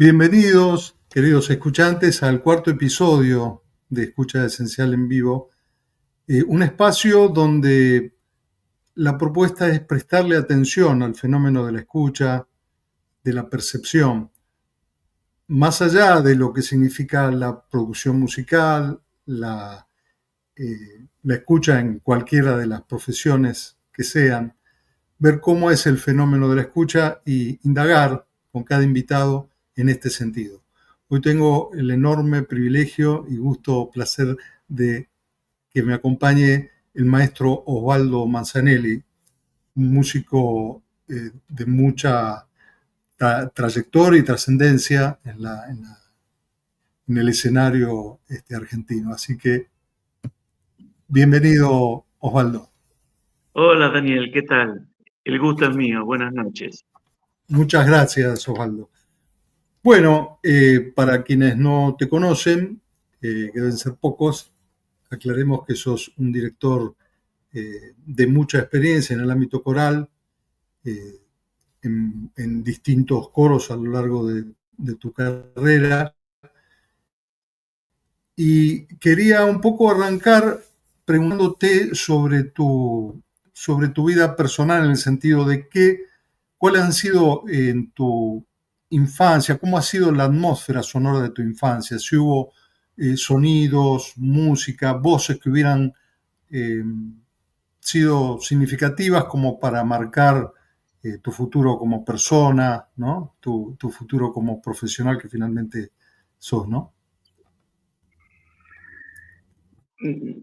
Bienvenidos, queridos escuchantes, al cuarto episodio de Escucha Esencial en Vivo, un espacio donde la propuesta es prestarle atención al fenómeno de la escucha, de la percepción, más allá de lo que significa la producción musical, la escucha en cualquiera de las profesiones que sean, ver cómo es el fenómeno de la escucha y indagar con cada invitado en este sentido. Hoy tengo el enorme privilegio y placer de que me acompañe el maestro Osvaldo Manzanelli, un músico de mucha trayectoria y trascendencia en el escenario argentino. Así que, bienvenido, Osvaldo. Hola Daniel, ¿qué tal? El gusto es mío, buenas noches. Muchas gracias, Osvaldo. Bueno, para quienes no te conocen, que deben ser pocos, aclaremos que sos un director de mucha experiencia en el ámbito coral, en distintos coros a lo largo de tu carrera. Y quería un poco arrancar preguntándote sobre tu vida personal, en el sentido de cuáles han sido en tu infancia, cómo ha sido la atmósfera sonora de tu infancia, si hubo sonidos, música, voces que hubieran eh, sido significativas como para marcar tu futuro como persona, ¿no? Tu futuro como profesional que finalmente sos, ¿no?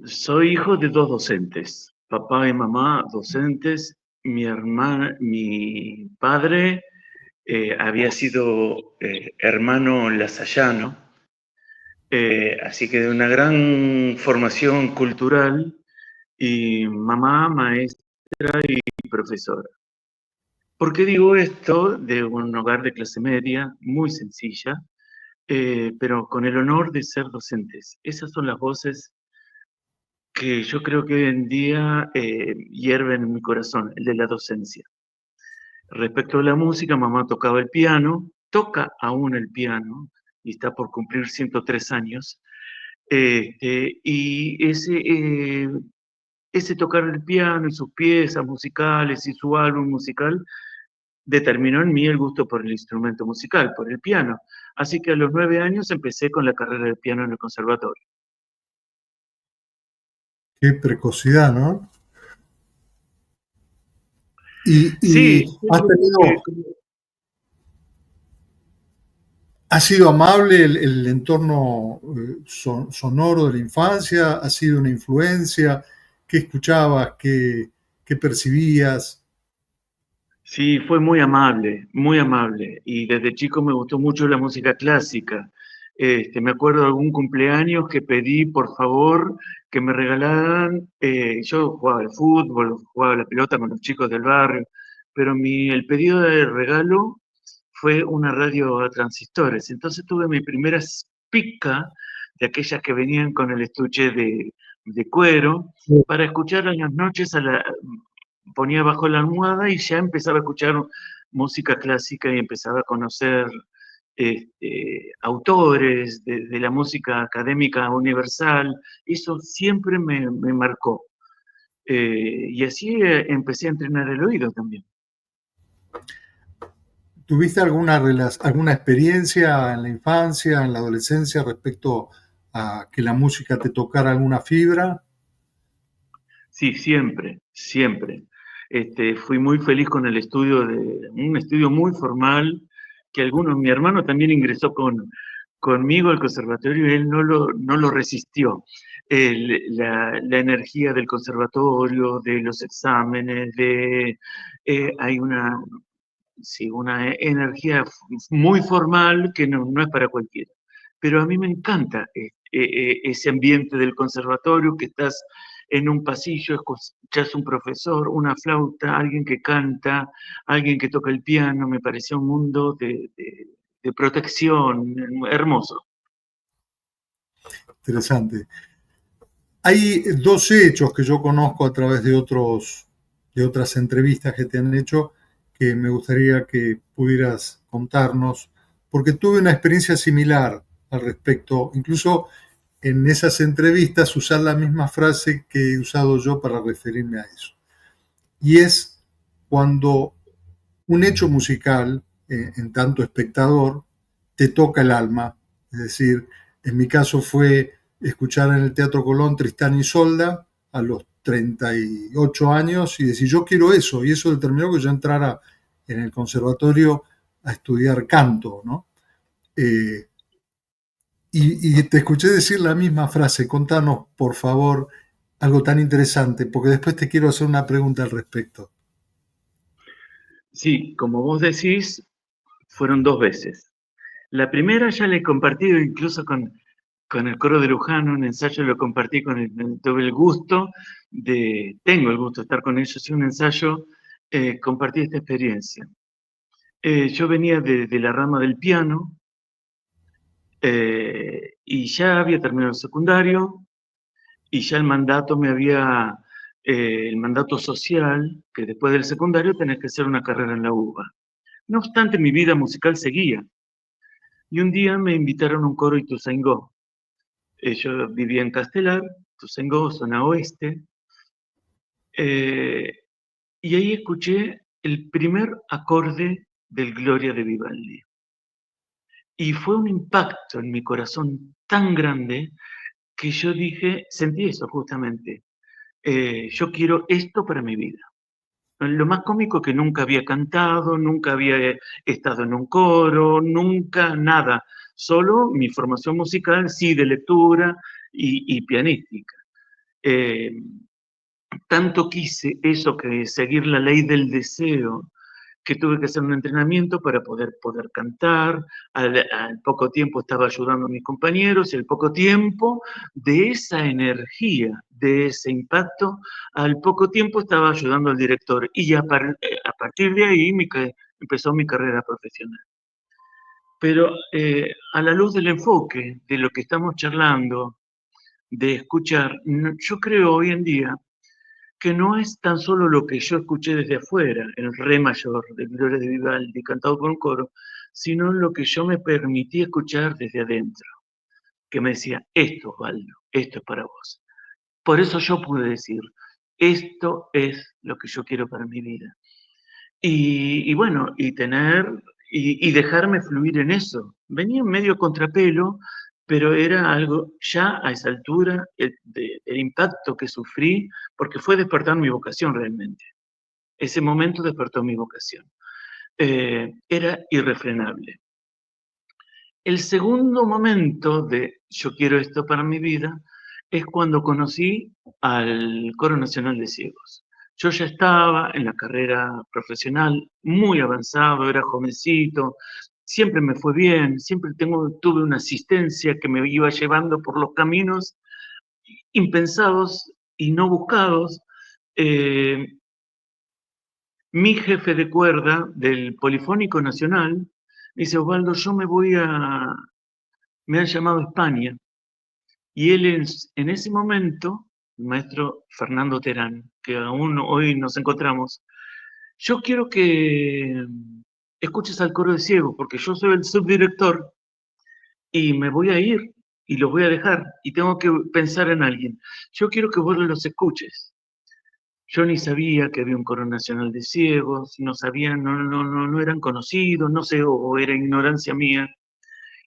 Soy hijo de dos docentes, papá y mamá docentes. Mi padre había sido hermano lasallano, así que de una gran formación cultural, y mamá maestra y profesora. ¿Por qué digo esto? De un hogar de clase media, muy sencilla, pero con el honor de ser docentes. Esas son las voces que yo creo que hoy en día hierven en mi corazón, el de la docencia. Respecto a la música, mamá tocaba el piano, toca aún el piano, y está por cumplir 103 años. Y ese tocar el piano y sus piezas musicales y su álbum musical determinó en mí el gusto por el instrumento musical, por el piano. Así que a los 9 años empecé con la carrera de piano en el conservatorio. Qué precocidad, ¿no? Y Sí, has tenido, como ¿ha sido amable el entorno sonoro de la infancia? ¿Ha sido una influencia? ¿Qué escuchabas? ¿Qué percibías? Sí, fue muy amable, muy amable. Y desde chico me gustó mucho la música clásica. Me acuerdo de algún cumpleaños que pedí, por favor, que me regalaran. Yo jugaba al fútbol, jugaba a la pelota con los chicos del barrio, pero el pedido de regalo fue una radio a transistores. Entonces tuve mi primera pica de aquellas que venían con el estuche de cuero para escuchar en las noches ponía bajo la almohada y ya empezaba a escuchar música clásica y empezaba a conocer autores de la música académica universal. Eso siempre me marcó. Y así empecé a entrenar el oído también. ¿Tuviste alguna experiencia en la infancia, en la adolescencia, respecto a que la música te tocara alguna fibra? Sí, siempre, siempre. Fui muy feliz con el estudio, un estudio muy formal, que mi hermano también ingresó conmigo al conservatorio y él no lo resistió. La energía del conservatorio, de los exámenes, hay sí, una energía muy formal que no es para cualquiera. Pero a mí me encanta ese ambiente del conservatorio, que estás en un pasillo, escuchas un profesor, una flauta, alguien que canta, alguien que toca el piano. Me parecía un mundo de protección hermoso. Interesante. Hay dos hechos que yo conozco a través de otras entrevistas que te han hecho que me gustaría que pudieras contarnos. porque tuve una experiencia similar al respecto. Incluso en esas entrevistas usar la misma frase que he usado yo para referirme a eso. Y es cuando un hecho musical, en tanto espectador, te toca el alma. Es decir, en mi caso fue escuchar en el Teatro Colón Tristán y Isolda a los 38 años y decir, yo quiero eso. Y eso determinó que yo entrara en el conservatorio a estudiar canto, ¿no? Eh, y te escuché decir la misma frase. Contanos, por favor, algo tan interesante, porque después te quiero hacer una pregunta al respecto. Sí, como vos decís, fueron 2 veces. La primera ya la he compartido incluso con el coro de Luján, un ensayo lo compartí tuve el gusto tengo el gusto de estar con ellos, y un ensayo compartí esta experiencia. Yo venía de la rama del piano y ya había terminado el secundario y ya el mandato social, que después del secundario tenés que hacer una carrera en la UBA. No obstante, mi vida musical seguía. Y un día me invitaron a un coro Ituzaingó. Yo vivía en Castelar, Ituzaingó, zona oeste, eh, y ahí escuché el primer acorde del Gloria de Vivaldi. Y fue un impacto en mi corazón tan grande que yo dije, sentí eso justamente, yo quiero esto para mi vida. Lo más cómico que nunca había cantado, nunca había estado en un coro, nunca nada, solo mi formación musical, sí, de lectura y pianística. Eh, Tanto quise eso que seguir la ley del deseo, que tuve que hacer un entrenamiento para poder cantar. Al poco tiempo estaba ayudando a mis compañeros y al poco tiempo de esa energía, de ese impacto, al poco tiempo estaba ayudando al director y a partir de ahí empezó mi carrera profesional. Pero a la luz del enfoque de lo que estamos charlando, de escuchar, yo creo hoy en día que no es tan solo lo que yo escuché desde afuera, el re mayor de Gloria de Vivaldi, cantado por un coro, sino lo que yo me permití escuchar desde adentro, que me decía, esto, Osvaldo, esto es para vos. Por eso yo pude decir, esto es lo que yo quiero para mi vida. Y bueno, y dejarme fluir en eso. Venía medio contrapelo, pero era algo ya a esa altura, el impacto que sufrí, porque fue despertar mi vocación realmente. Ese momento despertó mi vocación. Era irrefrenable. El segundo momento de yo quiero esto para mi vida es cuando conocí al Coro Nacional de Ciegos. Yo ya estaba en la carrera profesional muy avanzado, era jovencito, siempre me fue bien, siempre tuve una asistencia que me iba llevando por los caminos impensados y no buscados. Eh, Mi jefe de cuerda del Polifónico Nacional me dice, Osvaldo, me han llamado a España. Y él en ese momento, el maestro Fernando Terán, que aún hoy nos encontramos, yo quiero que escuches al coro de ciegos, porque yo soy el subdirector y me voy a ir y los voy a dejar y tengo que pensar en alguien. Yo quiero que vos los escuches. Yo ni sabía que había un coro nacional de ciegos, no sabía, no eran conocidos, no sé, o era ignorancia mía.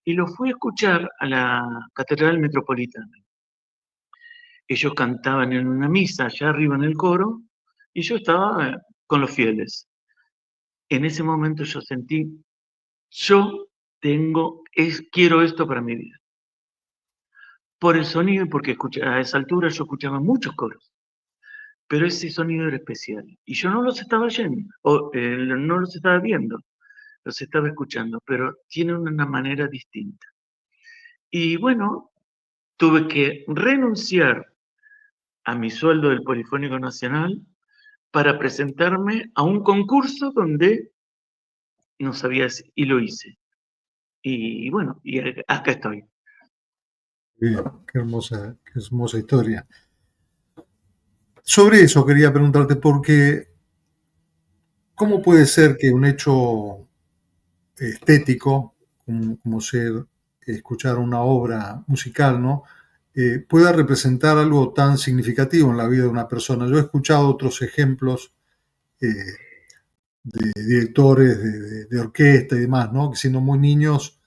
Y los fui a escuchar a la Catedral Metropolitana. Ellos cantaban en una misa allá arriba en el coro y yo estaba con los fieles. En ese momento yo sentí, yo quiero esto para mi vida. Por el sonido, porque a esa altura yo escuchaba muchos coros, pero ese sonido era especial. Y yo no los estaba no los estaba viendo, los estaba escuchando, pero tienen una manera distinta. Y bueno, tuve que renunciar a mi sueldo del Polifónico Nacional para presentarme a un concurso donde no sabía y lo hice. Y bueno, y acá estoy. Bien, qué hermosa historia. Sobre eso quería preguntarte, porque ¿cómo puede ser que un hecho estético como ser escuchar una obra musical, ¿no? Pueda representar algo tan significativo en la vida de una persona. Yo he escuchado otros ejemplos eh, de directores de orquesta y demás, ¿no? Que siendo muy niños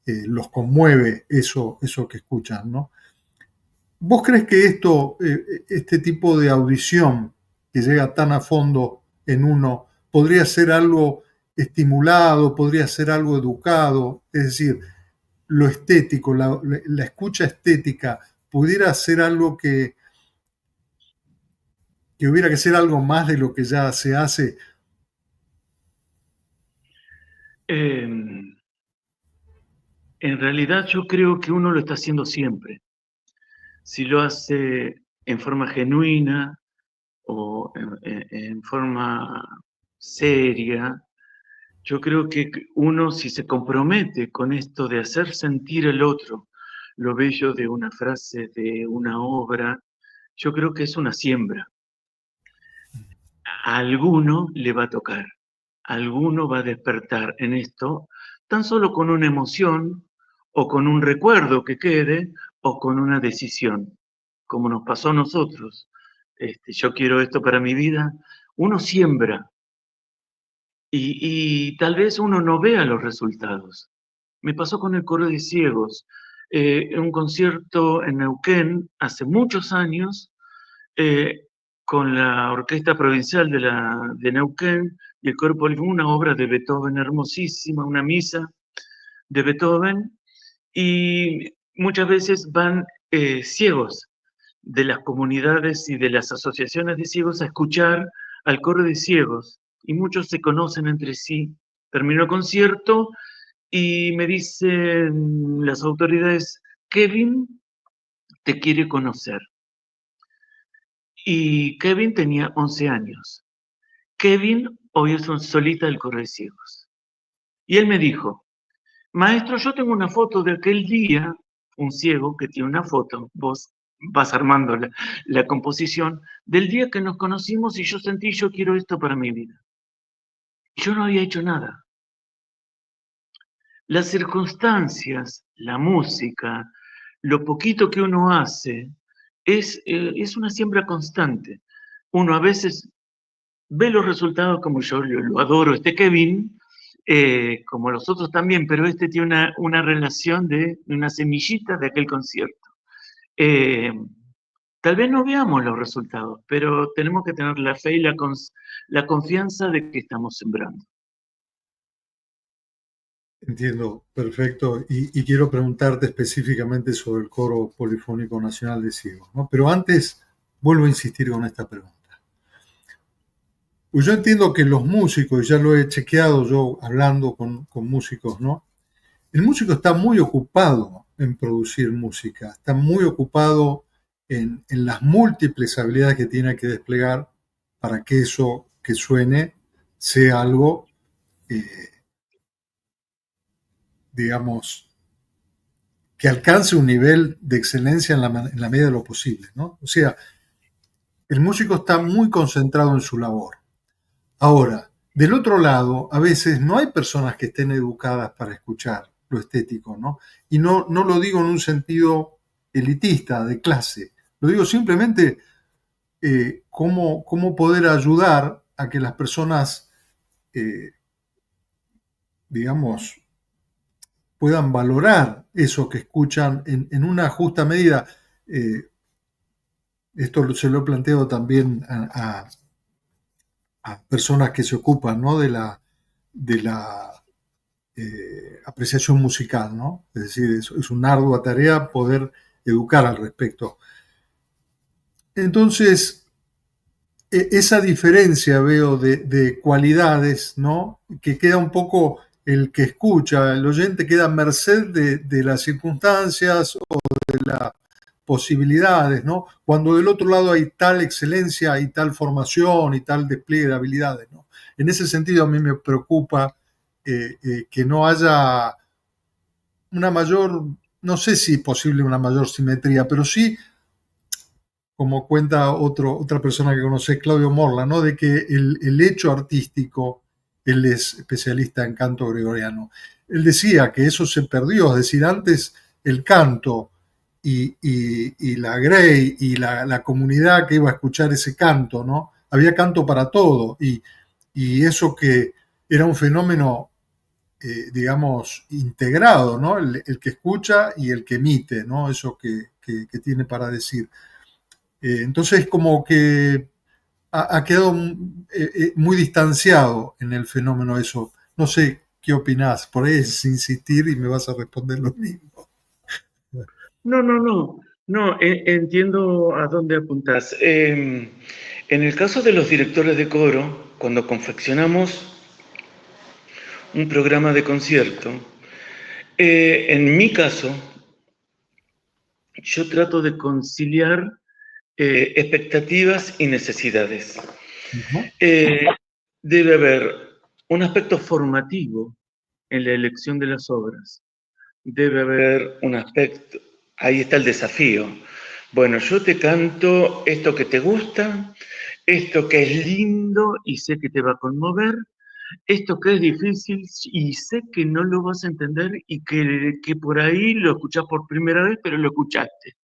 los conmueve eso que escuchan, ¿no? ¿Vos crees que este tipo de audición que llega tan a fondo en uno, podría ser algo estimulado, podría ser algo educado? Es decir, lo estético, la escucha estética, pudiera ser algo que hubiera que ser algo más de lo que ya se hace. En realidad yo creo que uno lo está haciendo siempre. Si lo hace en forma genuina o en forma seria, yo creo que uno, si se compromete con esto de hacer sentir al otro lo bello de una frase, de una obra, yo creo que es una siembra. A alguno le va a tocar, a alguno va a despertar en esto, tan solo con una emoción o con un recuerdo que quede o con una decisión, como nos pasó a nosotros. Yo quiero esto para mi vida. Uno siembra y tal vez uno no vea los resultados. Me pasó con el coro de ciegos. En un concierto en Neuquén hace muchos años, eh, con la Orquesta Provincial de Neuquén y el Coro Polifónico, una obra de Beethoven hermosísima, una misa de Beethoven, y muchas veces van ciegos de las comunidades y de las asociaciones de ciegos a escuchar al coro de ciegos, y muchos se conocen entre sí. Terminó el concierto y me dicen las autoridades: Kevin te quiere conocer. Y Kevin tenía 11 años. Kevin hoy es un solista del coro de ciegos. Y él me dijo: maestro, yo tengo una foto de aquel día, un ciego que tiene una foto, vos vas armando la composición, del día que nos conocimos y yo sentí, yo quiero esto para mi vida. Yo no había hecho nada. Las circunstancias, la música, lo poquito que uno hace, es una siembra constante. Uno a veces ve los resultados, como yo lo adoro, Kevin, como los otros también, pero tiene una relación de una semillita de aquel concierto. Eh, Tal vez no veamos los resultados, pero tenemos que tener la fe y la confianza de que estamos sembrando. Entiendo, perfecto. Y quiero preguntarte específicamente sobre el Coro Polifónico Nacional de Ciegos, ¿no? Pero antes, vuelvo a insistir con esta pregunta. Pues yo entiendo que los músicos, y ya lo he chequeado yo hablando con músicos, ¿no? El músico está muy ocupado en producir música, está muy ocupado en las múltiples habilidades que tiene que desplegar para que eso que suene sea algo, eh, digamos, que alcance un nivel de excelencia en la medida de lo posible, ¿no? O sea, el músico está muy concentrado en su labor. Ahora, del otro lado, a veces no hay personas que estén educadas para escuchar lo estético, ¿no? Y no lo digo en un sentido elitista, de clase. Lo digo simplemente cómo poder ayudar a que las personas, eh, digamos, puedan valorar eso que escuchan en una justa medida. Eh, Esto se lo he planteado también a personas que se ocupan, ¿no? de la apreciación musical, ¿no? Es decir, es una ardua tarea poder educar al respecto. Entonces, esa diferencia veo de cualidades, ¿no? Que queda un poco el que escucha, el oyente queda a merced de las circunstancias o de las posibilidades, ¿no? Cuando del otro lado hay tal excelencia y tal formación y tal despliegue de habilidades, ¿no? En ese sentido a mí me preocupa que no haya una mayor, no sé si posible una mayor simetría, pero sí, como cuenta otra persona que conoce, Claudio Morla, ¿no? De que el hecho artístico, él es especialista en canto gregoriano, él decía que eso se perdió, es decir, antes el canto y la Grey y la comunidad que iba a escuchar ese canto, ¿no? Había canto para todo y eso que era un fenómeno, digamos, integrado, ¿no? El que escucha y el que emite, ¿no? Eso que tiene para decir. Entonces, como que ha quedado muy distanciado en el fenómeno eso. No sé qué opinás, por ahí es insistir y me vas a responder lo mismo. No, no, no, no, entiendo a dónde apuntás. En el caso de los directores de coro, cuando confeccionamos un programa de concierto, en mi caso, yo trato de conciliar expectativas y necesidades. ¿No? Eh, Debe haber un aspecto formativo en la elección de las obras. Debe haber un aspecto, ahí está el desafío. Bueno, yo te canto esto que te gusta, esto que es lindo y sé que te va a conmover, esto que es difícil y sé que no lo vas a entender y que por ahí lo escuchás por primera vez, pero lo escuchaste.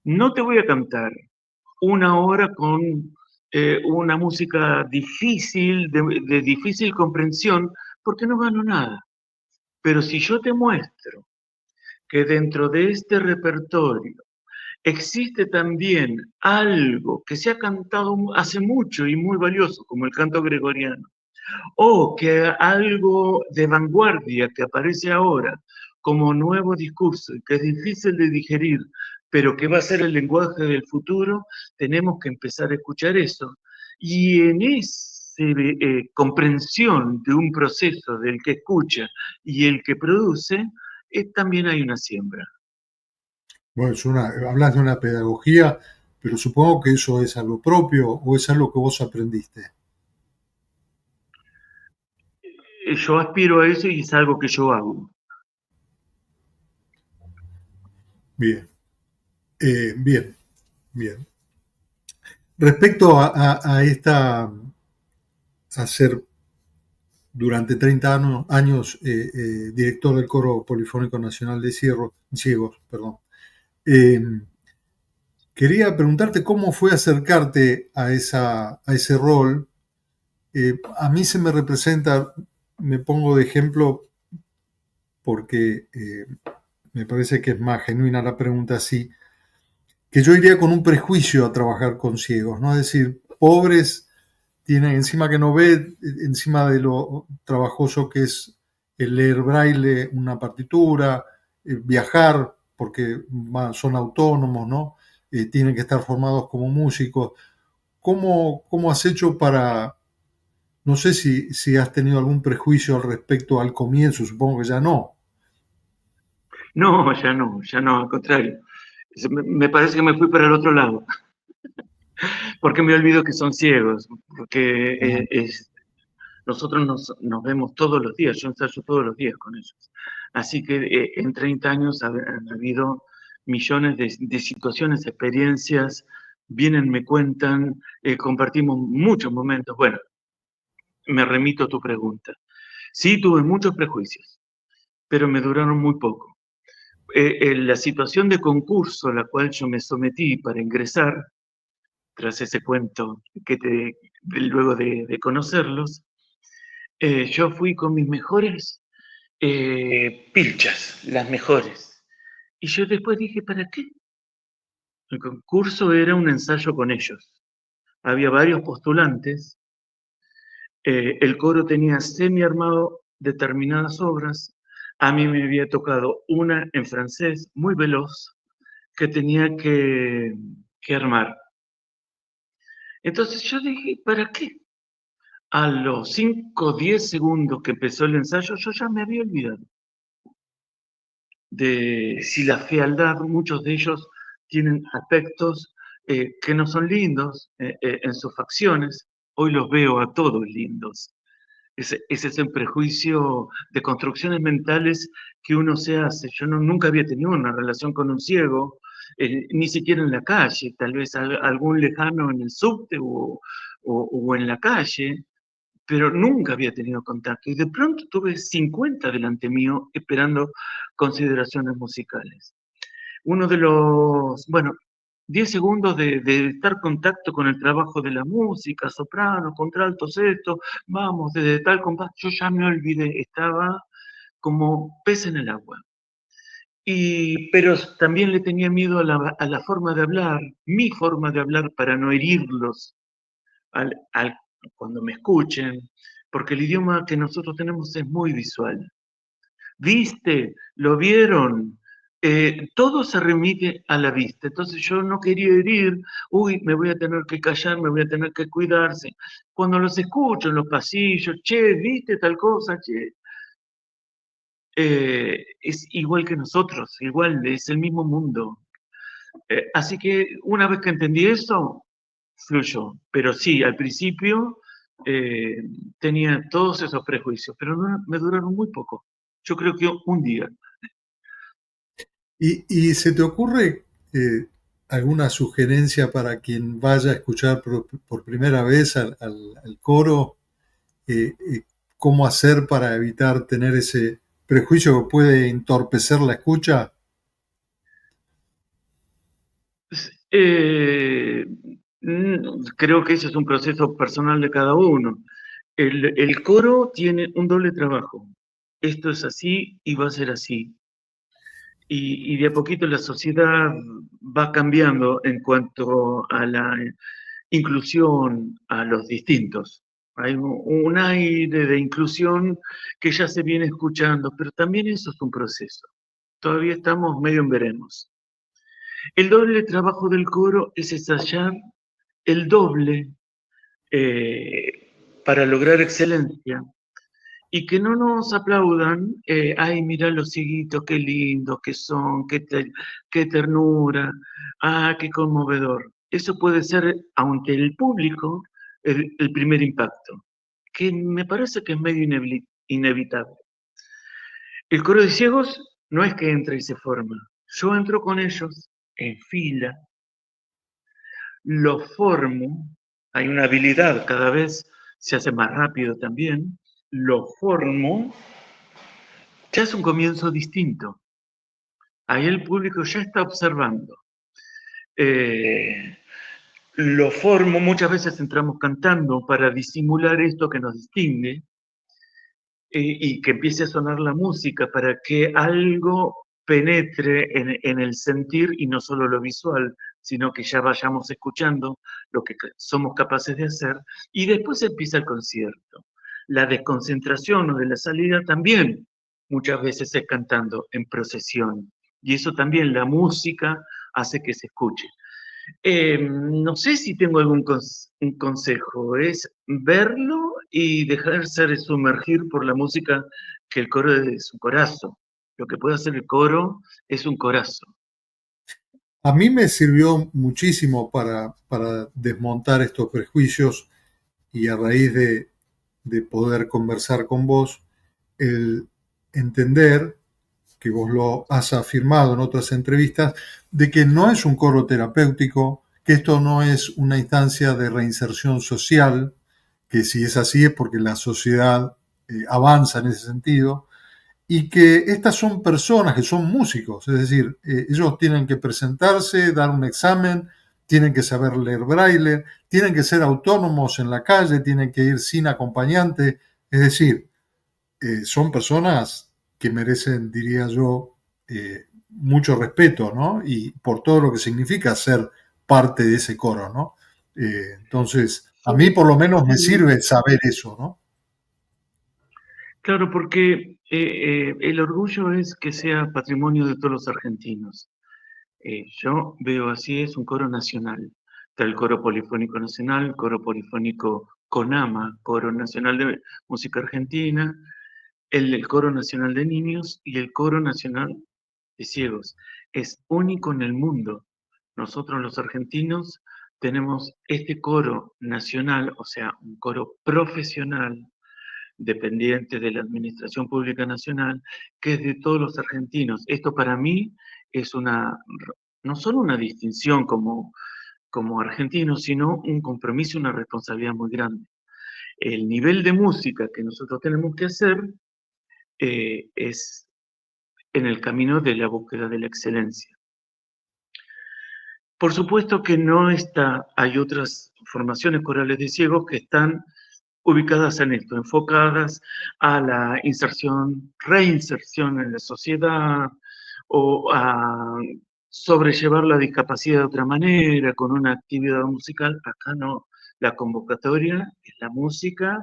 No te voy a cantar una hora con una música difícil, de difícil comprensión, porque no gano nada. Pero si yo te muestro que dentro de este repertorio existe también algo que se ha cantado hace mucho y muy valioso, como el canto gregoriano, o que algo de vanguardia que aparece ahora como nuevo discurso y que es difícil de digerir, pero que va a ser el lenguaje del futuro, tenemos que empezar a escuchar eso. Y en esa comprensión de un proceso del que escucha y el que produce, también hay una siembra. Bueno, hablas de una pedagogía, pero supongo que eso es algo propio o es algo que vos aprendiste. Yo aspiro a eso y es algo que yo hago. Bien, bien, bien. Respecto a esta, a ser durante 30 años director del Coro Polifónico Nacional de Ciegos, perdón. Eh, Quería preguntarte cómo fue acercarte a ese rol. A mí se me representa, me pongo de ejemplo porque me parece que es más genuina la pregunta así, que yo iría con un prejuicio a trabajar con ciegos, ¿no? Es decir, pobres tienen encima que no ve, encima de lo trabajoso que es el leer braille, una partitura, viajar, porque son autónomos, ¿no? Tienen que estar formados como músicos. ¿Cómo has hecho para, no sé si has tenido algún prejuicio al respecto al comienzo, supongo que ya no? No, ya no, al contrario. Me parece que me fui para el otro lado, porque me olvido que son ciegos, porque nosotros nos vemos todos los días, yo ensayo todos los días con ellos. Así que en 30 años han habido millones de situaciones, experiencias, vienen, me cuentan, compartimos muchos momentos. Bueno, me remito a tu pregunta. Sí, tuve muchos prejuicios, pero me duraron muy poco. La situación de concurso a la cual yo me sometí para ingresar, tras ese cuento luego de conocerlos, yo fui con mis mejores pilchas, las mejores. Y yo después dije, ¿para qué? El concurso era un ensayo con ellos. Había varios postulantes, el coro tenía semi armado determinadas obras, a mí me había tocado una en francés muy veloz que tenía que armar. Entonces yo dije, ¿para qué? A los 5 o 10 segundos que empezó el ensayo, yo ya me había olvidado de si la fealdad, muchos de ellos tienen aspectos que no son lindos en sus facciones. Hoy los veo a todos lindos. Ese es el prejuicio de construcciones mentales que uno se hace. Yo nunca había tenido una relación con un ciego, ni siquiera en la calle, tal vez algún lejano en el subte o en la calle, pero nunca había tenido contacto. Y de pronto tuve 50 delante mío esperando consideraciones musicales. Uno de los, bueno, 10 segundos de estar en contacto con el trabajo de la música, soprano, contralto, sexto, vamos, desde tal compás, yo ya me olvidé, estaba como pez en el agua. Pero también le tenía miedo a la forma de hablar, mi forma de hablar para no herirlos cuando me escuchen, porque el idioma que nosotros tenemos es muy visual. ¿Viste? ¿Lo vieron? Todo se remite a la vista. Entonces yo no quería herir, uy, me voy a tener que callar, me voy a tener que cuidarse. Cuando los escucho en los pasillos, che, ¿viste tal cosa? Che, es igual que nosotros, igual, es el mismo mundo. Así que una vez que entendí eso, fluyó. Pero sí, al principio eh, tenía todos esos prejuicios, pero me duraron muy poco. Yo creo que un día. ¿Y se te ocurre alguna sugerencia para quien vaya a escuchar por primera vez al coro? ¿Cómo hacer para evitar tener ese prejuicio que puede entorpecer la escucha? Eh, Creo que ese es un proceso personal de cada uno. El coro tiene un doble trabajo. Esto es así y va a ser así. Y de a poquito la sociedad va cambiando en cuanto a la inclusión a los distintos. Hay un aire de inclusión que ya se viene escuchando, pero también eso es un proceso. Todavía estamos medio en veremos. El doble trabajo del coro es ensayar el doble para lograr excelencia y que no nos aplaudan, ay, mira los cieguitos, qué lindos que son, qué ternura, ah, qué conmovedor. Eso puede ser, ante el público, el primer impacto, que me parece que es medio inevitable. El coro de ciegos no es que entre y se forma. Yo entro con ellos en fila, lo formo, hay una habilidad, cada vez se hace más rápido también, lo formo, ya es un comienzo distinto. Ahí el público ya está observando. Eh, lo formo, muchas veces entramos cantando para disimular esto que nos distingue, y que empiece a sonar la música para que algo penetre en el sentir y no solo lo visual, sino que ya vayamos escuchando lo que somos capaces de hacer, y después empieza el concierto. La desconcentración o de la salida también muchas veces es cantando en procesión, y eso también la música hace que se escuche. No sé si tengo un consejo, es verlo y dejarse sumergir por la música, que el coro es un corazo. Lo que puede hacer el coro es un corazo. A mí me sirvió muchísimo para desmontar estos prejuicios y a raíz de poder conversar con vos, el entender, que vos lo has afirmado en otras entrevistas, de que no es un coro terapéutico, que esto no es una instancia de reinserción social, que si es así es porque la sociedad avanza en ese sentido, y que estas son personas que son músicos, es decir, ellos tienen que presentarse, dar un examen, tienen que saber leer braille, tienen que ser autónomos en la calle, tienen que ir sin acompañante, es decir, son personas que merecen, diría yo, mucho respeto, ¿no? Y por todo lo que significa ser parte de ese coro, ¿no? Entonces, a mí Sí, por lo menos me sí. sirve saber eso, ¿no? Claro, porque el orgullo es que sea patrimonio de todos los argentinos. Yo veo así, es un coro nacional. Está el Coro Polifónico Nacional, Coro Polifónico CONAMA, Coro Nacional de Música Argentina, el Coro Nacional de Niños y el Coro Nacional de Ciegos. Es único en el mundo. Nosotros los argentinos tenemos este coro nacional, o sea, un coro profesional, dependiente de la Administración Pública Nacional, que es de todos los argentinos. Esto para mí es no solo una distinción como argentino, sino un compromiso, una responsabilidad muy grande. el nivel de música que nosotros tenemos que hacer es en el camino de la búsqueda de la excelencia. Por supuesto que no está, hay otras formaciones corales de ciegos que están ubicadas en esto, enfocadas a la inserción, reinserción en la sociedad o a sobrellevar la discapacidad de otra manera, con una actividad musical. Acá no, la convocatoria es la música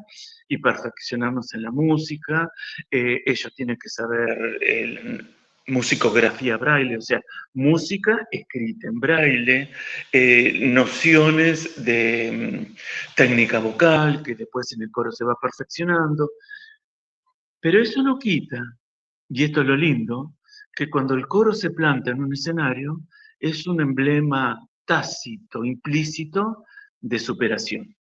y perfeccionarnos en la música. Ellos tienen que saber musicografía braille, o sea, música escrita en braille, nociones de técnica vocal, que después en el coro se va perfeccionando. Pero eso no quita, y esto es lo lindo, que cuando el coro se planta en un escenario, es un emblema tácito, implícito, de superación.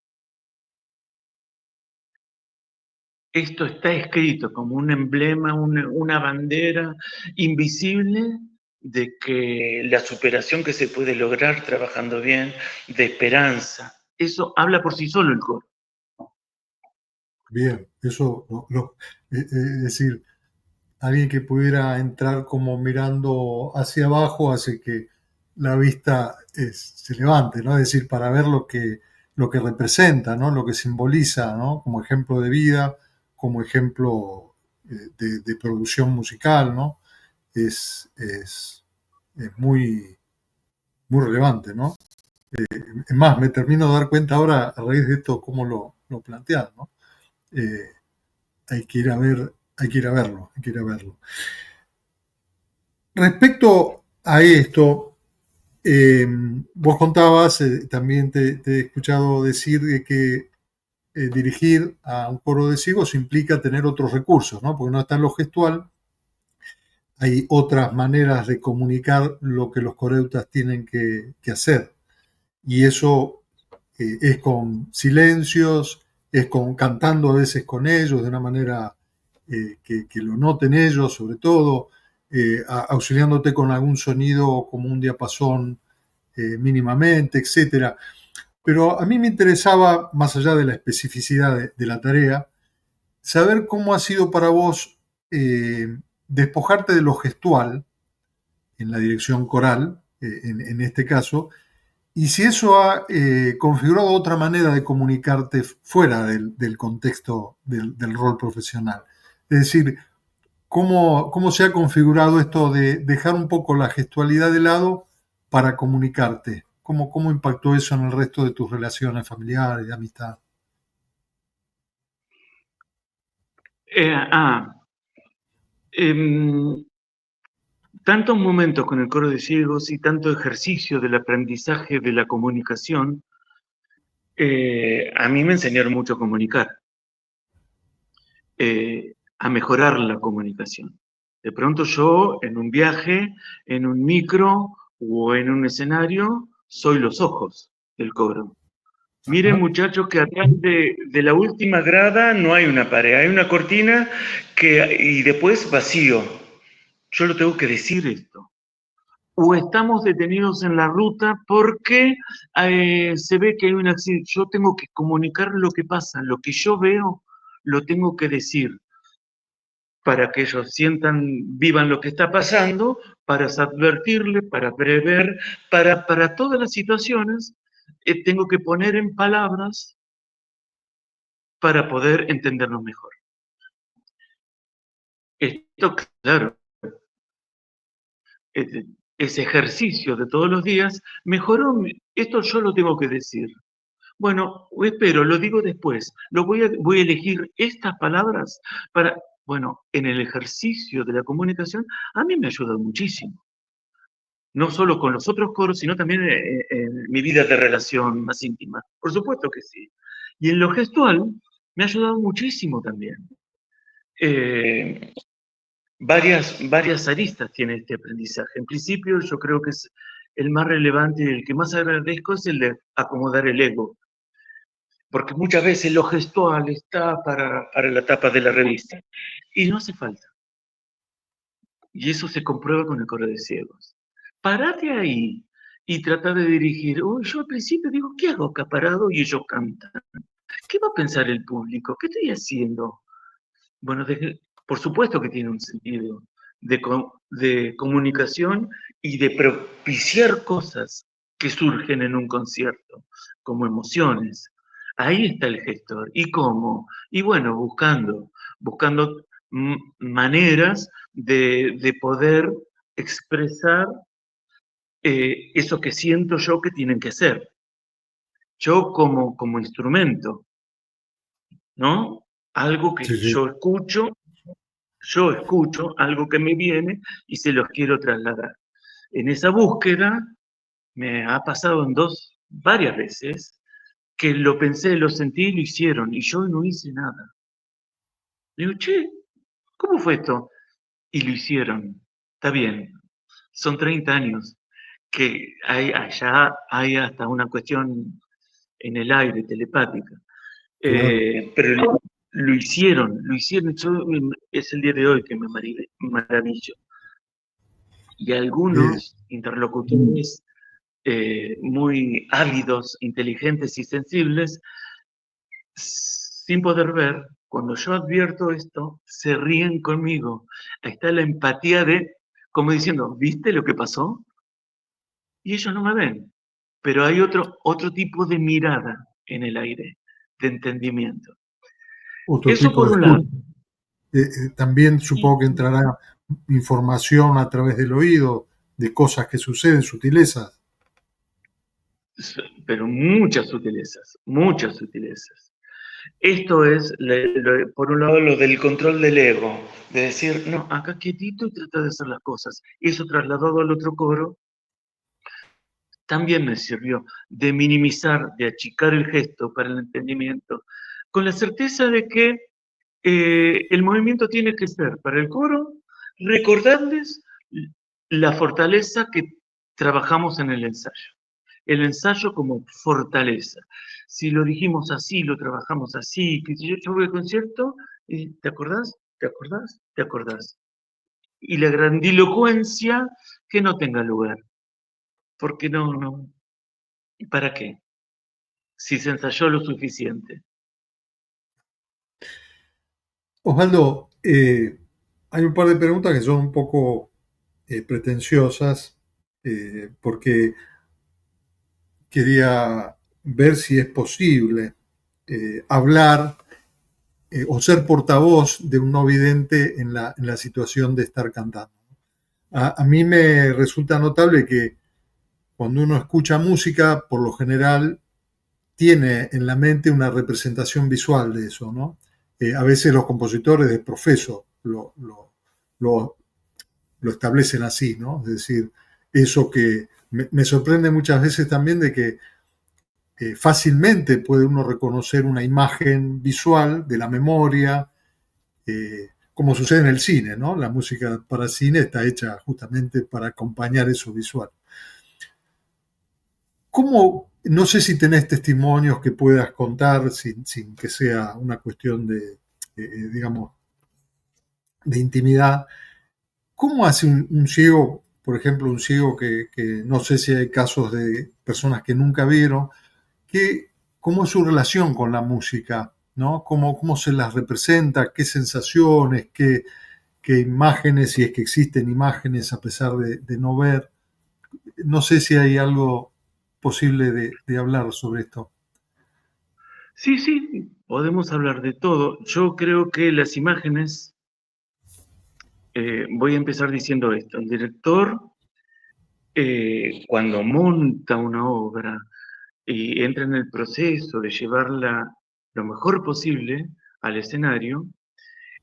Esto está escrito como un emblema, una bandera invisible de que la superación que se puede lograr trabajando bien, de esperanza, eso habla por sí solo el coro. Bien, eso, es decir, alguien que pudiera entrar como mirando hacia abajo hace que la vista se levante, ¿no? Es decir, para ver lo que representa, ¿no? Lo que simboliza, ¿no? Como ejemplo de vida, como ejemplo de producción musical, ¿no? Es muy, muy relevante, ¿no? Es más, me termino de dar cuenta ahora, a raíz de esto, cómo lo plantean, ¿no? Eh, hay que ir a ver, hay que ir a verlo, hay que ir a verlo. Respecto a esto, vos contabas, también te he escuchado decir de que dirigir a un coro de ciegos implica tener otros recursos, ¿no? Porque no está en lo gestual, hay otras maneras de comunicar lo que los coreutas tienen que hacer. Y eso es con silencios, es con cantando a veces con ellos de una manera que lo noten ellos, sobre todo, auxiliándote con algún sonido como un diapasón mínimamente, etcétera. Pero a mí me interesaba, más allá de la especificidad de la tarea, saber cómo ha sido para vos despojarte de lo gestual en la dirección coral, en este caso, y si eso ha configurado otra manera de comunicarte fuera del contexto del rol profesional. Es decir, ¿cómo se ha configurado esto de dejar un poco la gestualidad de lado para comunicarte? ¿Cómo impactó eso en el resto de tus relaciones familiares, de amistad? Eh, ah, em, Tantos momentos con el coro de ciegos y tanto ejercicio del aprendizaje de la comunicación, a mí me enseñaron mucho a comunicar, a mejorar la comunicación. De pronto yo, en un viaje, en un micro o en un escenario, soy los ojos del coro. Miren, Ajá. muchachos, que atrás de la última grada no hay una pared, hay una cortina y después vacío. Yo lo tengo que decir esto. O estamos detenidos en la ruta porque se ve que hay un accidente. Yo tengo que comunicar lo que pasa, lo que yo veo, lo tengo que decir para que ellos sientan, vivan lo que está pasando, para advertirle, para prever, para todas las situaciones, tengo que poner en palabras para poder entendernos mejor. Esto, claro, eh, ese ejercicio de todos los días mejoró, esto yo lo tengo que decir. Bueno, espero, lo digo después. Voy a elegir estas palabras para, bueno, en el ejercicio de la comunicación, a mí me ha ayudado muchísimo. No solo con los otros coros, sino también en mi vida de relación más íntima. Por supuesto que sí. Y en lo gestual, me ha ayudado muchísimo también. Eh, varias aristas tiene este aprendizaje. En principio, yo creo que es el más relevante y el que más agradezco es el de acomodar el ego. Porque muchas veces lo gestual está para la tapa de la revista. Y no hace falta. Y eso se comprueba con el coro de ciegos. Parate ahí y trata de dirigir. Yo al principio digo, ¿qué hago acá parado? Y ellos cantan. ¿Qué va a pensar el público? ¿Qué estoy haciendo? Bueno, por supuesto que tiene un sentido de comunicación y de propiciar cosas que surgen en un concierto, como emociones. Ahí está el gestor. ¿Y cómo? Y bueno, buscando maneras de poder expresar eso que siento yo que tienen que ser. Yo como instrumento, ¿no? Algo que Sí, sí. yo escucho algo que me viene y se los quiero trasladar. En esa búsqueda me ha pasado varias veces, que lo pensé, lo sentí y lo hicieron, y yo no hice nada. Digo, che, ¿cómo fue esto? Y lo hicieron. Está bien, son 30 años, que allá hay hasta una cuestión en el aire, telepática. Claro. Pero lo hicieron, es el día de hoy que me maravillo. Y Bien. algunos interlocutores muy ávidos, inteligentes y sensibles, sin poder ver, cuando yo advierto esto, se ríen conmigo. Ahí está la empatía como diciendo, ¿viste lo que pasó? Y ellos no me ven, pero hay otro tipo de mirada en el aire, de entendimiento. Otro Eso tipo por de un lado. escucha. También supongo que entrará información a través del oído de cosas que suceden, sutilezas. Pero muchas sutilezas, muchas sutilezas. Esto es, por un lado, lo del control del ego, de decir, no, acá quietito y trata de hacer las cosas. Y eso trasladado al otro coro también me sirvió de minimizar, de achicar el gesto para el entendimiento, con la certeza de que el movimiento tiene que ser para el coro, recordarles la fortaleza que trabajamos en el ensayo. El ensayo como fortaleza. Si lo dijimos así, lo trabajamos así, que si yo voy al concierto, ¿te acordás? ¿Te acordás? ¿Te acordás? Y la grandilocuencia que no tenga lugar, porque no, ¿para qué? Si se ensayó lo suficiente. Osvaldo, hay un par de preguntas que son un poco pretenciosas, porque quería ver si es posible hablar o ser portavoz de un no vidente en la situación de estar cantando. A mí me resulta notable que cuando uno escucha música, por lo general, tiene en la mente una representación visual de eso, ¿no? A veces los compositores de profeso lo, lo establecen así, ¿no? Es decir, eso que me sorprende muchas veces también de que fácilmente puede uno reconocer una imagen visual de la memoria, como sucede en el cine, ¿no? La música para cine está hecha justamente para acompañar eso visual. ¿Cómo, no sé si tenés testimonios que puedas contar sin que sea una cuestión de, digamos, de intimidad? ¿Cómo hace un ciego, por ejemplo, un ciego que no sé si hay casos de personas que nunca vieron, cómo es su relación con la música? ¿No? ¿Cómo se las representa? ¿Qué sensaciones? ¿Qué imágenes? Si es que existen imágenes a pesar de no ver. No sé si hay algo posible de hablar sobre esto. Sí, sí, podemos hablar de todo. Yo creo que las imágenes, voy a empezar diciendo esto, el director cuando monta una obra y entra en el proceso de llevarla lo mejor posible al escenario,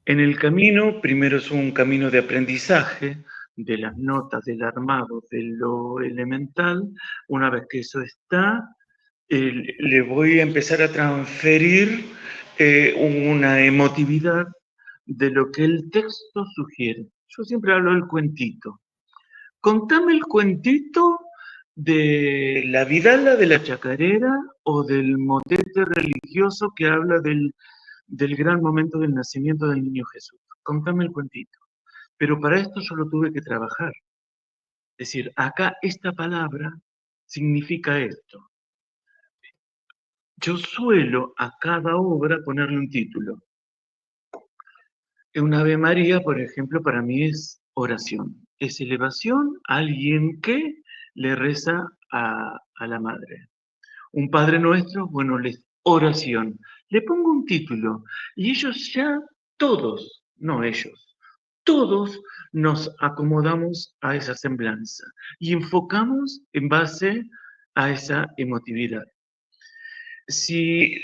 en el camino, primero es un camino de aprendizaje de las notas, del armado, de lo elemental. Una vez que eso está, le voy a empezar a transferir una emotividad de lo que el texto sugiere. Yo siempre hablo del cuentito. Contame el cuentito de la Vidala de la Chacarera o del motete religioso que habla del gran momento del nacimiento del niño Jesús. Contame el cuentito. Pero para esto yo lo tuve que trabajar. Es decir, acá esta palabra significa esto. yo suelo a cada obra ponerle un título. Un Ave María, por ejemplo, para mí es oración, es elevación a alguien que le reza a la Madre. Un Padre Nuestro, bueno, es oración. Le pongo un título y ellos ya, todos, no ellos, todos nos acomodamos a esa semblanza y enfocamos en base a esa emotividad. Si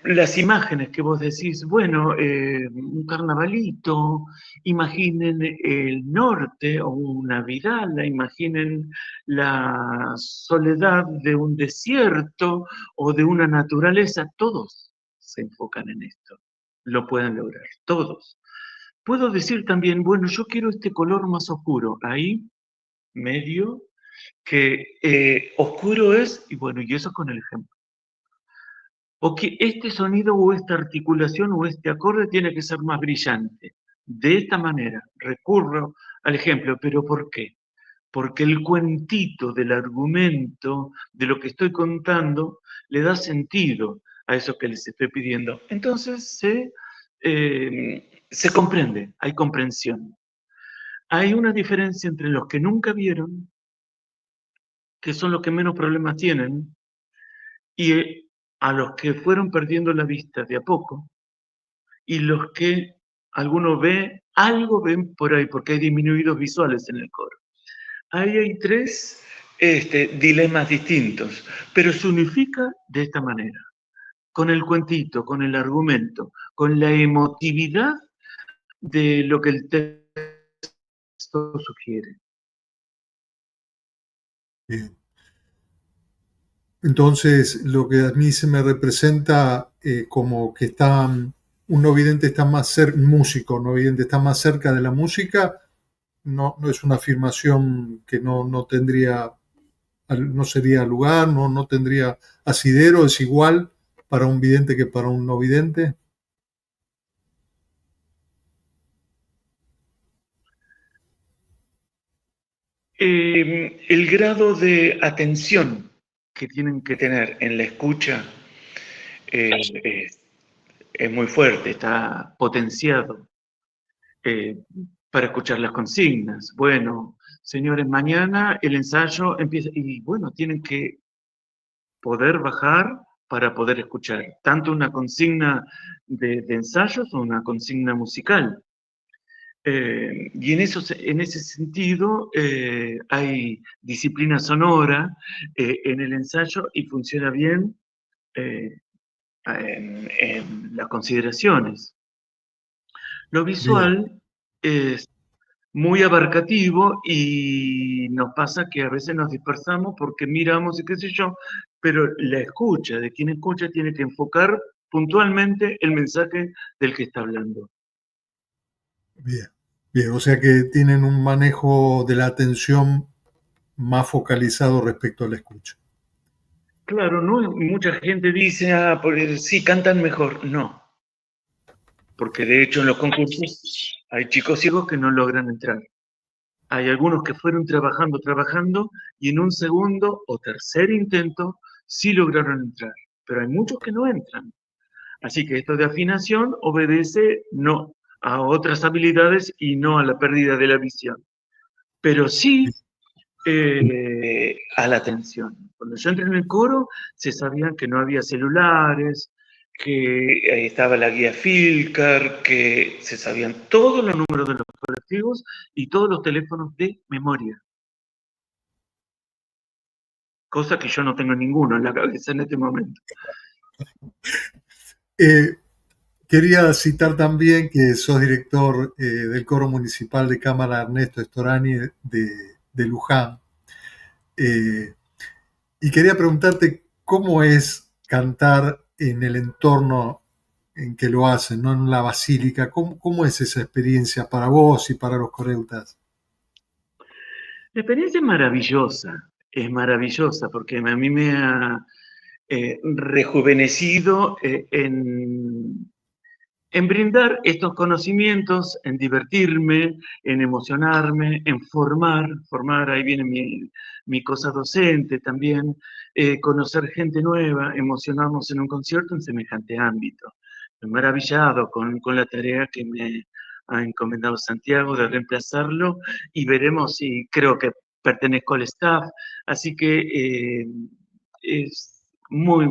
las imágenes que vos decís, bueno, un carnavalito, imaginen el norte o una vidala, imaginen la soledad de un desierto o de una naturaleza, todos se enfocan en esto, lo pueden lograr, todos. Puedo decir también, bueno, yo quiero este color más oscuro, ahí, medio, que oscuro es, y bueno, y eso con el ejemplo. O que este sonido o esta articulación o este acorde tiene que ser más brillante. De esta manera, recurro al ejemplo, pero ¿por qué? Porque el cuentito del argumento, de lo que estoy contando, le da sentido a eso que les estoy pidiendo. Entonces se comprende, hay comprensión. Hay una diferencia entre los que nunca vieron, que son los que menos problemas tienen, y a los que fueron perdiendo la vista de a poco, y los que alguno ve, algo ven por ahí, porque hay disminuidos visuales en el coro. Ahí hay tres dilemas distintos, pero se unifica de esta manera, con el cuentito, con el argumento, con la emotividad de lo que el texto sugiere. Bien. Entonces, lo que a mí se me representa como que un no vidente está un músico no vidente está más cerca de la música, no es una afirmación que no tendría, no sería lugar, no tendría asidero, es igual para un vidente que para un no vidente. El grado de atención que tienen que tener en la escucha es muy fuerte, está potenciado para escuchar las consignas. Bueno, señores, mañana el ensayo empieza y bueno, tienen que poder bajar para poder escuchar tanto una consigna de ensayos o una consigna musical. Y en ese sentido hay disciplina sonora en el ensayo y funciona bien eh, en las consideraciones. Lo Bien, visual es muy abarcativo y nos pasa que a veces nos dispersamos porque miramos y qué sé yo, pero la escucha de quien escucha tiene que enfocar puntualmente el mensaje del que está hablando. bien, bien. O sea que tienen un manejo de la atención más focalizado respecto a la escucha. Claro, no, mucha gente dice, sí, cantan mejor. No, porque de hecho en los concursos hay chicos ciegos que no logran entrar. Hay algunos que fueron trabajando y en un segundo o tercer intento sí lograron entrar, pero hay muchos que no entran. Así que esto de afinación obedece no a otras habilidades y no a la pérdida de la visión, pero sí a la atención. Cuando yo entré en el coro, se sabían que no había celulares, que ahí estaba la guía Filcar, que se sabían todos los números de los colectivos y todos los teléfonos de memoria. Cosa que yo no tengo ninguno en la cabeza en este momento. Eh, Quería citar también que sos director del Coro Municipal de Cámara Ernesto Storani de Luján. Eh, y quería preguntarte cómo es cantar en el entorno en que lo hacen, no en la basílica. ¿Cómo es esa experiencia para vos y para los coreutas? La experiencia es maravillosa porque a mí me ha rejuvenecido en brindar estos conocimientos, en divertirme, en emocionarme, en formar, ahí viene mi cosa docente también, conocer gente nueva, emocionarnos en un concierto en semejante ámbito. Maravillado con la tarea que me ha encomendado Santiago de reemplazarlo y veremos si creo que pertenezco al staff, así que es muy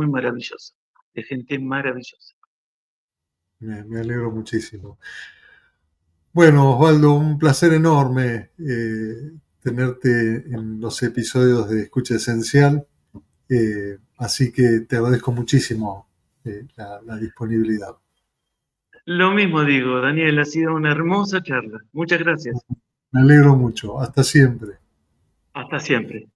maravilloso, de gente maravillosa. Me alegro muchísimo. Bueno, Osvaldo, un placer enorme tenerte en los episodios de Escucha Esencial, así que te agradezco muchísimo la disponibilidad. Lo mismo digo, Daniel, ha sido una hermosa charla. Muchas gracias. Me alegro mucho. Hasta siempre. Hasta siempre.